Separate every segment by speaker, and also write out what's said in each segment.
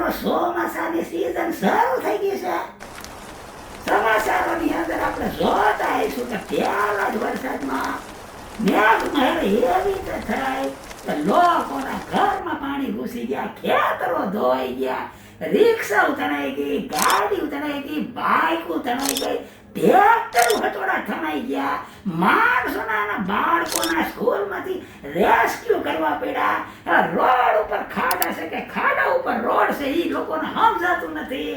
Speaker 1: મિત્રો ચોમાસાની સીઝન શરૂ થઈ ગઈ છે. સમાચારોની અંદર આપણે જોતા આવીશું કે પહેલા જ વરસાદમાં મેઘમહેર એવી રીતે થઈ કે લોકોના ઘરમાં પાણી ઘૂસી ગયા, ખેતરો ધોઈ ગયા, રિક્ષા તણાઈ ગઈ, ગાડી તણાઈ ગઈ, બાઇક તણાઈ ગઈ, ટ્રેક્ટર હટોડા થમાઈ ગયા, માણસોના બાળકોના સ્કૂલમાંથી રેસ્ક્યુ કરવા પડ્યા. રોડ ઉપર ખાડા છે કે ખાડા ઉપર રોડ છે એ લોકોને સમજાતું નથી.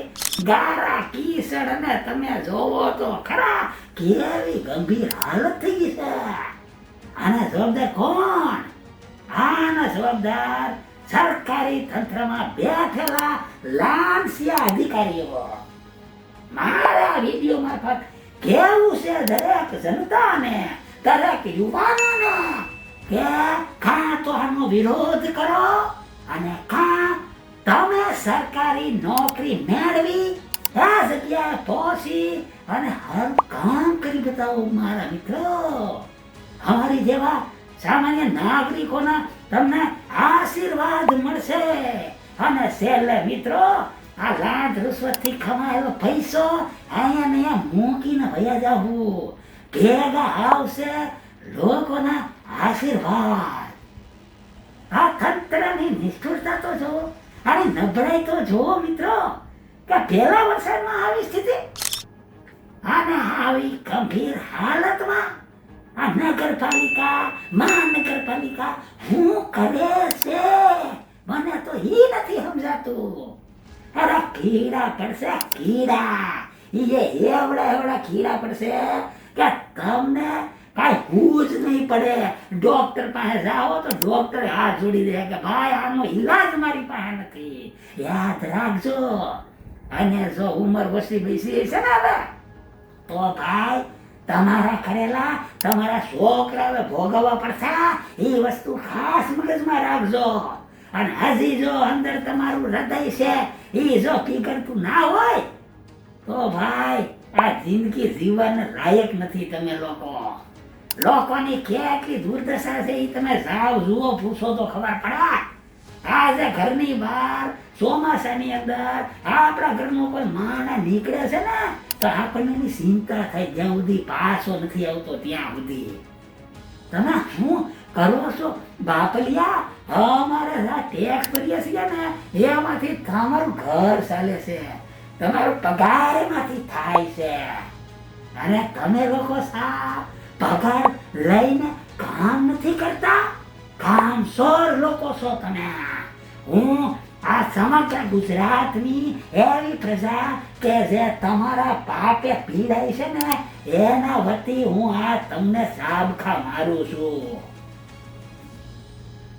Speaker 1: ગારા કીસડ અને તમે જોવો તો ખરા કેવી ગંભીર હાલત થઈ ગઈ છે. આના જવાબદાર કોણ? આના જવાબદાર સરકારી તંત્રમાં બેઠેલા લાંસિયા અધિકારીઓ. મારા વિડીયો મારફત કેવું છે દરેક જનતાને, દરેક યુવાનોને કે કાં તો આનો વિરોધ કરો અને કાં તમે સરકારી નોકરી મેળવી આ જગ્યાએ પહોંચી અને હર કામ કરી બતાવો. મારા મિત્રો, અમારી જેવા સામાન્ય નાગરિકોના તમને આશીર્વાદ મળશે. અને છેલ્લે મિત્રો, આ લાંચ રૂશ્વતથી કમાયેલો પૈસો અહીંયા મૂકીને ભયા જાવું. ભેગા આવશે લોકોના આશીર્વાદ. આ તંત્રની નિષ્ઠુરતા તો જુઓ, આની નબળાઈ તો જુઓ મિત્રો, કે પહેલા વરસાદમાં આવી સ્થિતિ અને આવી ગંભીર હાલતમાં આ નગરપાલિકા મહાનગરપાલિકા શું કરે છે મને તો ઈ નથી સમજાતું. અરે કીડા પડશે, કીડા એવડા કીડા પડશે કે તમને કાંઈ હું જ નહીં પડે. ડોક્ટર પાસે જાઓ તો ડોક્ટર હાથ જોડી દે કે ભાઈ આનો ઈલાજ મારી પાસે નથી. યાદ રાખજો. અને જો ઉંમર ઓછી બેસી છે ને હવે તો ભાઈ તમારા કરેલા તમારા છોકરાઓએ ભોગવવા પડશે. એ વસ્તુ ખાસ મગજમાં રાખજો. અને હજી જો અંદર તમારું હૃદય છે એ જો પીગળતું ના હોય તો ભાઈ આ જિંદગી જીવન લાયક નથી. તમે લોકોની કેટલી દુર્દશા છે એ તમે જાઓ જુઓ, પૂછો તો ખબર પડે. આજે ઘરની બહાર ચોમાસાની અંદર આપણા ઘરનો કોઈ માણસ નીકળે છે ને તો આપણને એની ચિંતા થાય, જ્યાં સુધી પાછો નથી આવતો ત્યાં સુધી. તમે શું કરો છો બાપલિયા? અમારે ટેક્સ ભરીએ છીએ ને એમાંથી તમારું ઘર ચાલે છે, તમારો પગાર એમાંથી થાય છે. અને તમે લોકો પગાર લઈને કામ નથી કરતા, કામચોર લોકો છો તમે. હું આ સમગ્ર ગુજરાતની એવી પ્રજા કે જે તમારા પાપે પીડાય છે ને એના વતી હું આ તમને સાબખા મારું છું.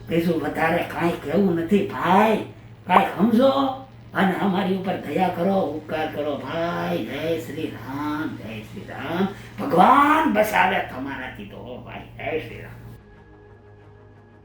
Speaker 1: બીજું વધારે કાંઈ કહેવું નથી ભાઈ. કાંઈ સમજો અને અમારી ઉપર દયા કરો, ઉપકાર કરો ભાઈ. જય શ્રી રામ, જય શ્રી રામ. ભગવાન બસાવે તમારાથી તો ભાઈ. જય શ્રી રામ.